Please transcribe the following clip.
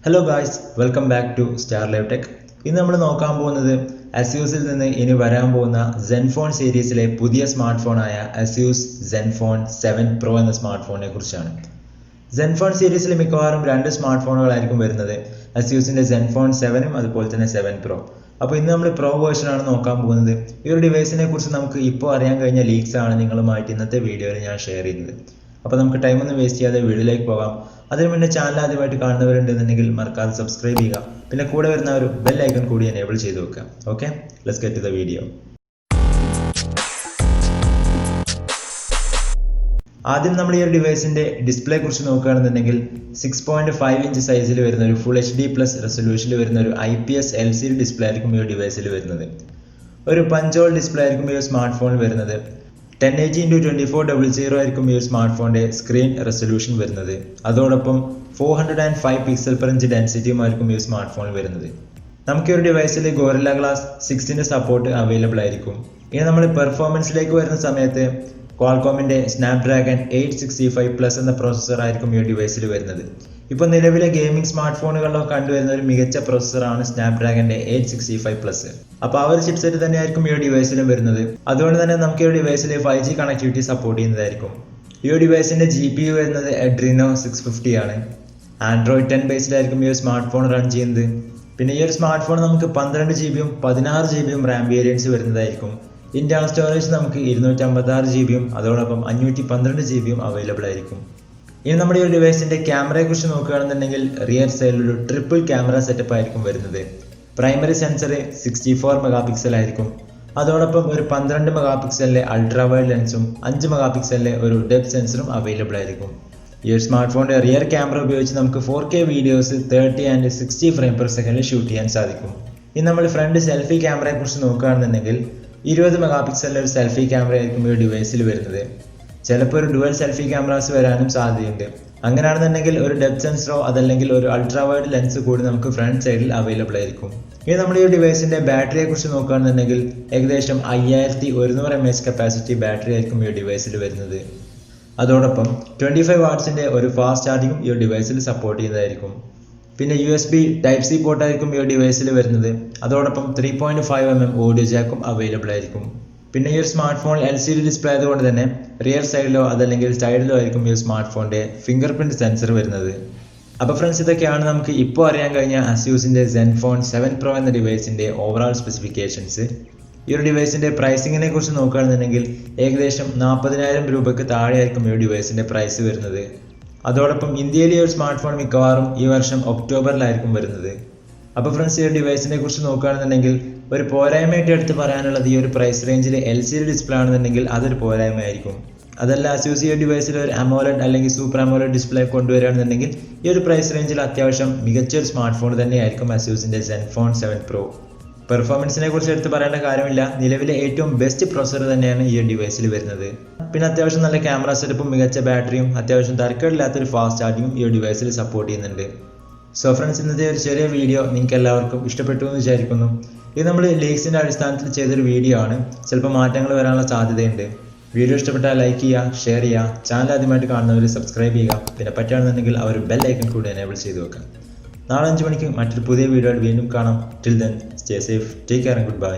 Hello guys, welcome back to Star Live Tech. ഇന്ന് നമ്മൾ നോക്കാൻ പോകുന്നത് അസ്യൂസിൽ നിന്ന് ഇനി വരാൻ പോകുന്ന സെൻഫോൺ സീരീസിലെ പുതിയ സ്മാർട്ട് ഫോണായ അസ്യൂസ് സെൻഫോൺ 7 Pro എന്ന സ്മാർട്ട് ഫോണിനെ കുറിച്ചാണ്. സെൻഫോൺ സീരീസിൽ മിക്കവാറും രണ്ട് സ്മാർട്ട് ഫോണുകളായിരിക്കും വരുന്നത്, അസ്യൂസിൻ്റെ സെൻഫോൺ 7ഉം അതുപോലെ തന്നെ 7 Pro. അപ്പോൾ ഇന്ന് നമ്മൾ പ്രോ വേർഷനാണ് നോക്കാൻ പോകുന്നത്. ഈ ഒരു ഡിവൈസിനെ കുറിച്ച് നമുക്ക് ഇപ്പോൾ അറിയാൻ കഴിഞ്ഞ ലീക്സ് ആണ് നിങ്ങളുമായിട്ട് ഇന്നത്തെ വീഡിയോയിൽ ഞാൻ ഷെയർ ചെയ്യുന്നത്. അപ്പോൾ നമുക്ക് ടൈമൊന്നും വേസ്റ്റ് ചെയ്യാതെ വീഡിയോയിലേക്ക് പോകാം. അതിന് മുന്നേ ചാനൽ ആദ്യമായിട്ട് കാണുന്നവരുണ്ടെന്നുണ്ടെങ്കിൽ മറക്കാതെ സബ്സ്ക്രൈബ് ചെയ്യുക. പിന്നെ കൂടെ വരുന്ന ഒരു ബെൽ ഐക്കൺ കൂടി എനേബിൾ ചെയ്ത് വെക്കുക. Okay, let's get to the video. ആദ്യം നമ്മൾ ഈ ഒരു ഡിവൈസിന്റെ ഡിസ്പ്ലേ കുറിച്ച് നോക്കുകയാണെന്നുണ്ടെങ്കിൽ 6.5 ഇഞ്ച് സൈസിൽ വരുന്ന ഒരു ഫുൾ HD+ റെസൊല്യൂഷനിൽ വരുന്ന ഒരു IPS LCD ഡിസ്പ്ലേ ആയിരിക്കും ഈ ഒരു ഡിവൈസിൽ വരുന്നത്. ഒരു പഞ്ച്-ഹോൾ ഡിസ്പ്ലേ ആയിരിക്കും ഈ ഒരു സ്മാർട്ട് ഫോണിൽ വരുന്നത്. 1080x2400 ആയിരിക്കും ഈ ഒരു സ്മാർട്ട് ഫോണിന്റെ സ്ക്രീൻ റെസൊല്യൂഷൻ വരുന്നത്. അതോടൊപ്പം 405 പിക്സൽ പെർ ഇഞ്ച് ഡെൻസിറ്റിയുമായിരിക്കും ഈ സ്മാർട്ട് ഫോണിൽ വരുന്നത്. നമുക്ക് ഈ ഒരു ഡിവൈസിൽ ഗോറില്ല ഗ്ലാസ് 6ന്റെ സപ്പോർട്ട് അവൈലബിൾ ആയിരിക്കും. ഇനി നമ്മൾ പെർഫോമൻസിലേക്ക് വരുന്ന സമയത്ത് ക്വാൾകോമിന്റെ സ്നാപ്ഡ്രാഗൺ 865+ എന്ന പ്രോസസ്സർ ആയിരിക്കും ഈ ഡിവൈസിൽ വരുന്നത്. ഇപ്പോൾ നിലവിലെ ഗെയിമിംഗ് സ്മാർട്ട് ഫോണുകളിലൊക്കെ കണ്ടുവരുന്ന ഒരു മികച്ച പ്രോസസ്സറാണ് സ്നാപ്ഡ്രാഗന്റെ 865+. അപ്പോൾ ആ ഒരു ചിപ്സെറ്റ് തന്നെയായിരിക്കും ഈ ഡിവൈസിലും വരുന്നത്. അതുകൊണ്ട് തന്നെ നമുക്ക് ഈ ഡിവൈസിൽ 5G കണക്ടിവിറ്റി സപ്പോർട്ട് ചെയ്യുന്നതായിരിക്കും. ഈ ഡിവൈസിന്റെ GPU വരുന്നത് Adreno 650 ആണ്. Android 10 ബേസ്ഡിലായിരിക്കും ഈ സ്മാർട്ട് ഫോൺ റൺ ചെയ്യുന്നത്. പിന്നെ ഈ ഒരു സ്മാർട്ട് ഫോൺ നമുക്ക് 12GB-യും 16GB-യും റാം വേരിയൻസ് വരുന്നതായിരിക്കും. ഇന്റേണൽ സ്റ്റോറേജ് നമുക്ക് 256GB-യും അതോടൊപ്പം 512GB-യും അവൈലബിൾ ആയിരിക്കും. ഇനി നമ്മുടെ ഈ ഡിവൈസിന്റെ ക്യാമറയെ കുറിച്ച് നോക്കുകയാണെന്നുണ്ടെങ്കിൽ റിയർ സൈഡിൽ ഒരു ട്രിപ്പിൾ ക്യാമറ സെറ്റപ്പ് ആയിരിക്കും വരുന്നത്. പ്രൈമറി സെൻസർ 64 മെഗാ ആയിരിക്കും. അതോടൊപ്പം ഒരു 12 മെഗാ അൾട്രാ വൈഡ് ലെൻസും 5 മെഗാ ഒരു ഡെപ്ത് സെൻസറും അവൈലബിൾ ആയിരിക്കും. ഈ ഒരു സ്മാർട്ട് ഫോണിന്റെ റിയർ ക്യാമറ ഉപയോഗിച്ച് നമുക്ക് 4K വീഡിയോസ് 30 and 60 ഫ്രെയിം/സെക്കൻഡിൽ ഷൂട്ട് ചെയ്യാൻ സാധിക്കും. ഇനി നമ്മൾ ഫ്രണ്ട് സെൽഫി ക്യാമറയെ കുറിച്ച് നോക്കുകയാണെന്നുണ്ടെങ്കിൽ 20 മെഗാ ഒരു സെൽഫി ക്യാമറ ആയിരിക്കും ഈ ഡിവൈസിൽ വരുന്നത്. ചിലപ്പോൾ ഒരു ഡുവൽ സെൽഫി ക്യാമറാസ് വരാനും സാധ്യതയുണ്ട്. അങ്ങനെയാണെന്നുണ്ടെങ്കിൽ ഒരു ഡെപ്ത് സെൻസറോ അതല്ലെങ്കിൽ ഒരു അൾട്രാ വൈഡ് ലെൻസ് കൂടി നമുക്ക് ഫ്രണ്ട് സൈഡിൽ അവൈലബിൾ ആയിരിക്കും. ഇനി നമ്മൾ ഈ ഡിവൈസിന്റെ ബാറ്ററിയെ കുറിച്ച് നോക്കുകയാണെന്നുണ്ടെങ്കിൽ ഏകദേശം 5100 mAh കപ്പാസിറ്റി ബാറ്ററി ആയിരിക്കും ഈ ഡിവൈസിൽ വരുന്നത്. അതോടൊപ്പം 25 വാട്ട്സിന്റെ ഒരു ഫാസ്റ്റ് ചാർജിങ്ങും ഈ ഡിവൈസിൽ സപ്പോർട്ട് ചെയ്യുന്നതായിരിക്കും. പിന്നെ USB Type-C പോർട്ടായിരിക്കും ഈ ഡിവൈസിൽ വരുന്നത്. അതോടൊപ്പം 3.5 mm ഓഡിയോ ജാക്കും അവൈലബിൾ ആയിരിക്കും. പിന്നെ ഈ ഒരു സ്മാർട്ട് ഫോൺ LCD ഡിസ്പ്ലേ ആയതുകൊണ്ട് തന്നെ റിയർ സൈഡിലോ അതല്ലെങ്കിൽ സൈഡിലോ ആയിരിക്കും ഈ സ്മാർട്ട് ഫോണിന്റെ ഫിംഗർ പ്രിന്റ് സെൻസർ വരുന്നത്. അപ്പോൾ ഫ്രണ്ട്സ്, ഇതൊക്കെയാണ് നമുക്ക് ഇപ്പോൾ അറിയാൻ കഴിഞ്ഞ അസ്യൂസിന്റെ Zenfone 7 Pro എന്ന ഡിവൈസിന്റെ ഓവറോൾ സ്പെസിഫിക്കേഷൻസ്. ഈ ഒരു ഡിവൈസിന്റെ പ്രൈസിങ്ങിനെ കുറിച്ച് നോക്കുകയാണെന്നുണ്ടെങ്കിൽ ഏകദേശം 40,000 രൂപയ്ക്ക് താഴെയായിരിക്കും ഈ ഡിവൈസിന്റെ പ്രൈസ് വരുന്നത്. അതോടൊപ്പം ഇന്ത്യയിൽ ഈ ഒരു സ്മാർട്ട് ഫോൺ മിക്കവാറും ഈ വർഷം ഒക്ടോബറിലായിരിക്കും വരുന്നത്. അപ്പോൾ ഫ്രണ്ട്സ്, ഈ ഒരു ഡിവൈസിനെ കുറിച്ച് നോക്കുകയാണെന്നുണ്ടെങ്കിൽ ഒരു പോരായ്മയായിട്ട് എടുത്ത് പറയാനുള്ളത് ഈ ഒരു പ്രൈസ് റേഞ്ചിൽ LCD ഡിസ്പ്ലേ ആണെന്നുണ്ടെങ്കിൽ അതൊരു പോരായ്മയായിരിക്കും. അതല്ല, അസ്യൂസ് ഈ ഡിവൈസിൽ ഒരു AMOLED അല്ലെങ്കിൽ സൂപ്പർ AMOLED ഡിസ്പ്ലേ കൊണ്ടുവരികയാണെന്നുണ്ടെങ്കിൽ ഈ ഒരു പ്രൈസ് റേഞ്ചിൽ അത്യാവശ്യം മികച്ചൊരു സ്മാർട്ട് ഫോൺ തന്നെയായിരിക്കും അസ്യൂസിന്റെ Zenfone 7 Pro. പെർഫോമൻസിനെ കുറിച്ച് എടുത്ത് പറയേണ്ട കാര്യമില്ല, നിലവിലെ ഏറ്റവും ബെസ്റ്റ് പ്രോസസർ തന്നെയാണ് ഈ ഡിവൈസിൽ വരുന്നത്. പിന്നെ അത്യാവശ്യം നല്ല ക്യാമറ സെറ്റപ്പും മികച്ച ബാറ്ററിയും അത്യാവശ്യം തരക്കേടില്ലാത്തൊരു ഫാസ്റ്റ് ചാർജിങ്ങും ഈ ഡിവൈസിൽ സപ്പോർട്ട് ചെയ്യുന്നുണ്ട്. സോ ഫ്രണ്ട്സ്, ഇന്നത്തെ ഒരു ചെറിയ വീഡിയോ നിങ്ങൾക്ക് എല്ലാവർക്കും ഇഷ്ടപ്പെട്ടു എന്ന് വിചാരിക്കുന്നു. ഇത് നമ്മൾ ലീക്സിന്റെ അടിസ്ഥാനത്തിൽ ചെയ്തൊരു വീഡിയോ ആണ്. ചിലപ്പോൾ മാറ്റങ്ങൾ വരാനുള്ള സാധ്യതയുണ്ട്. വീഡിയോ ഇഷ്ടപ്പെട്ടാൽ ലൈക്ക് ചെയ്യുക, ഷെയർ ചെയ്യുക, ചാനൽ ആദ്യമായിട്ട് കാണുന്നവർ സബ്സ്ക്രൈബ് ചെയ്യുക. പിന്നെ പറ്റുകയാണെന്നുണ്ടെങ്കിൽ ആ ഒരു ബെൽ ഐക്കൺ കൂടി എനേബിൾ ചെയ്ത് വെക്കുക. നാളെ 5 മണിക്ക് മറ്റൊരു പുതിയ വീഡിയോ വീണ്ടും കാണാം. Till then stay safe, take care and good bye.